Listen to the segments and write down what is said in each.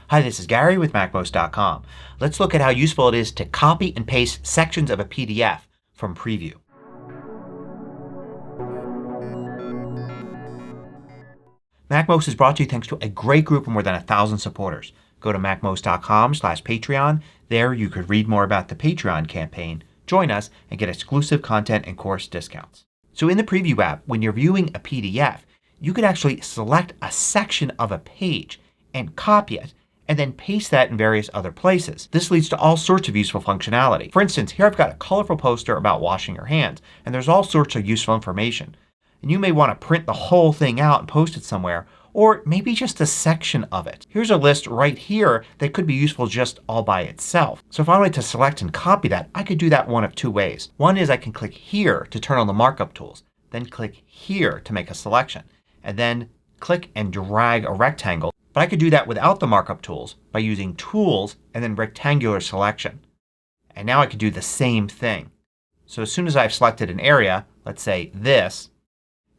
Hi, this is Gary with MACMOST.com. Let's look at how useful it is to copy and paste sections of a PDF from Preview. MACMOST is brought to you thanks to a great group of more than 1,000 supporters. Go to MACMOST.com/Patreon. There you could read more about the Patreon campaign, join us, and get exclusive content and course discounts. So in the Preview app, when you're viewing a PDF, you could actually select a section of a page and copy it and then paste that in various other places. This leads to all sorts of useful functionality. For instance, here I've got a colorful poster about washing your hands and there's all sorts of useful information. And you may want to print the whole thing out and post it somewhere, or maybe just a section of it. Here's a list right here that could be useful just all by itself. So if I wanted to select and copy that, I could do that one of two ways. One is I can click here to turn on the markup tools. Then click here to make a selection. And then click and drag a rectangle. But I could do that without the markup tools by using Tools and then Rectangular Selection. And now I could do the same thing. So as soon as I've selected an area, let's say this,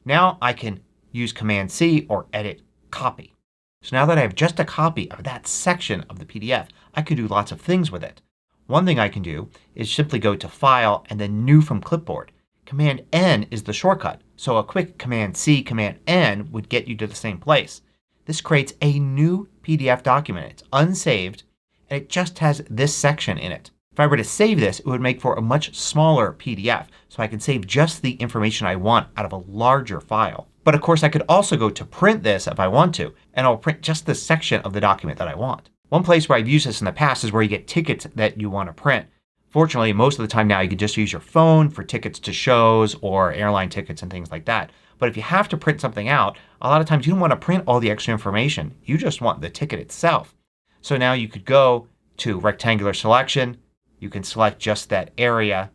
now I can use Command C or Edit Copy. So now that I have just a copy of that section of the PDF, I can do lots of things with it. One thing I can do is simply go to File and then New from Clipboard. Command N is the shortcut. So a quick Command C, Command N would get you to the same place. This creates a new PDF document. It's unsaved and it just has this section in it. If I were to save this, it would make for a much smaller PDF. So I can save just the information I want out of a larger file. But of course I could also go to print this if I want to, and I'll print just the section of the document that I want. One place where I've used this in the past is where you get tickets that you want to print. Fortunately, most of the time now you can just use your phone for tickets to shows or airline tickets and things like that. But if you have to print something out, a lot of times you don't want to print all the extra information. You just want the ticket itself. So now you could go to Rectangular Selection. You can select just that area.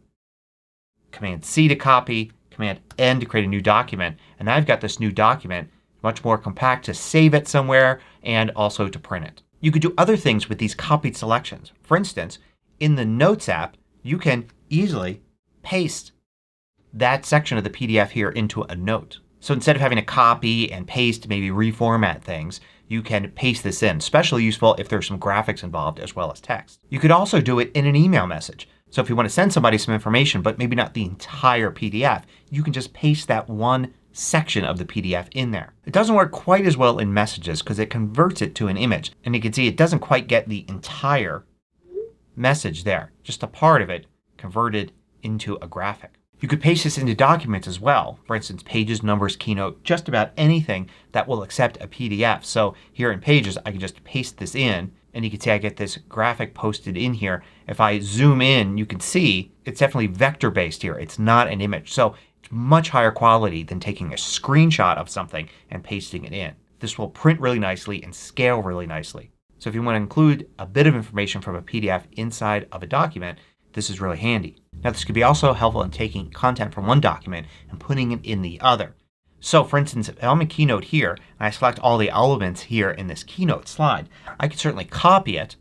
Command C to copy. Command N to create a new document. And now I've got this new document, much more compact to save it somewhere and also to print it. You could do other things with these copied selections. For instance, in the Notes app you can easily paste that section of the PDF here into a note. So instead of having to copy and paste, maybe reformat things, you can paste this in. Especially useful if there's some graphics involved as well as text. You could also do it in an email message. So if you want to send somebody some information but maybe not the entire PDF, you can just paste that one section of the PDF in there. It doesn't work quite as well in Messages because it converts it to an image. And you can see it doesn't quite get the entire message there. Just a part of it converted into a graphic. You could paste this into documents as well. For instance, Pages, Numbers, Keynote, just about anything that will accept a PDF. So here in Pages I can just paste this in and you can see I get this graphic posted in here. If I zoom in you can see it's definitely vector based here. It's not an image. So it's much higher quality than taking a screenshot of something and pasting it in. This will print really nicely and scale really nicely. So if you want to include a bit of information from a PDF inside of a document, this is really handy. Now this could be also helpful in taking content from one document and putting it in the other. So for instance, if I'm in Keynote here and I select all the elements here in this Keynote slide, I could certainly copy it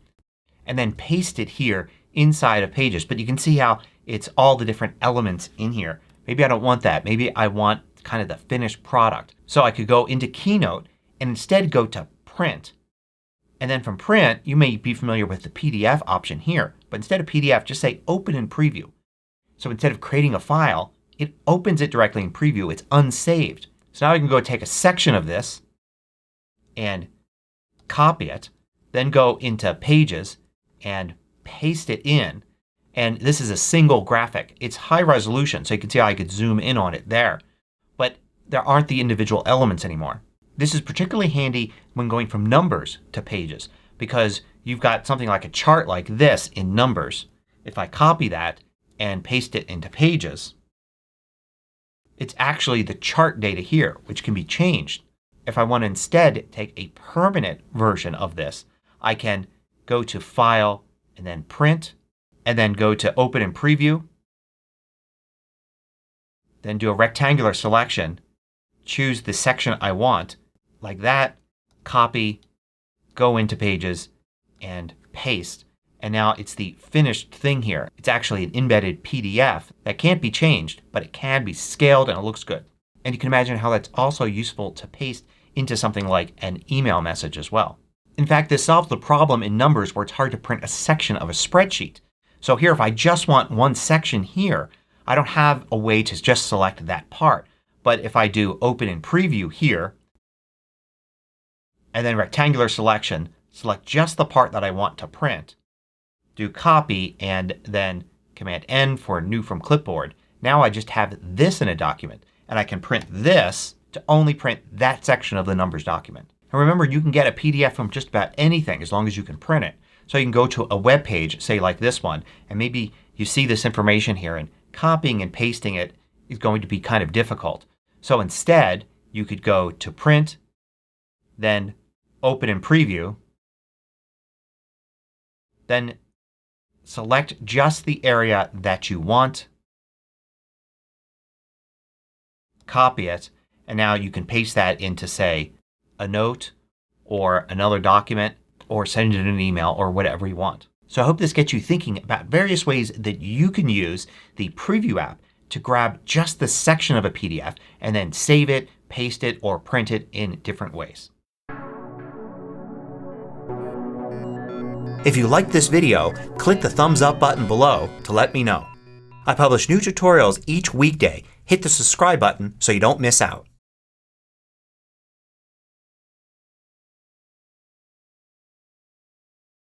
and then paste it here inside of Pages. But you can see how it's all the different elements in here. Maybe I don't want that. Maybe I want kind of the finished product. So I could go into Keynote and instead go to Print. And then from Print you may be familiar with the PDF option here. But instead of PDF just say Open in Preview. So instead of creating a file, it opens it directly in Preview. It's unsaved. So now I can go take a section of this and copy it. Then go into Pages and paste it in. And this is a single graphic. It's high resolution so you can see how I could zoom in on it there. But there aren't the individual elements anymore. This is particularly handy when going from Numbers to Pages because you've got something like a chart like this in Numbers. If I copy that and paste it into Pages, it's actually the chart data here which can be changed. If I want to instead take a permanent version of this, I can go to File and then Print and then go to Open in Preview. Then do a rectangular selection. Choose the section I want like that. Copy, go into Pages and paste. And now it's the finished thing here. It's actually an embedded PDF that can't be changed but it can be scaled and it looks good. And you can imagine how that's also useful to paste into something like an email message as well. In fact, this solves the problem in Numbers where it's hard to print a section of a spreadsheet. So here if I just want one section here, I don't have a way to just select that part. But if I do Open in Preview here and then Rectangular Selection, select just the part that I want to print, do Copy and then Command N for New from Clipboard. Now I just have this in a document and I can print this to only print that section of the Numbers document. And remember, you can get a PDF from just about anything as long as you can print it. So you can go to a web page, say like this one, and maybe you see this information here and copying and pasting it is going to be kind of difficult. So instead you could go to Print, then Open in Preview, then select just the area that you want, copy it, and now you can paste that into, say, a note or another document or send it in an email or whatever you want. So I hope this gets you thinking about various ways that you can use the Preview app to grab just the section of a PDF and then save it, paste it, or print it in different ways. If you liked this video, click the thumbs up button below to let me know. I publish new tutorials each weekday. Hit the subscribe button so you don't miss out.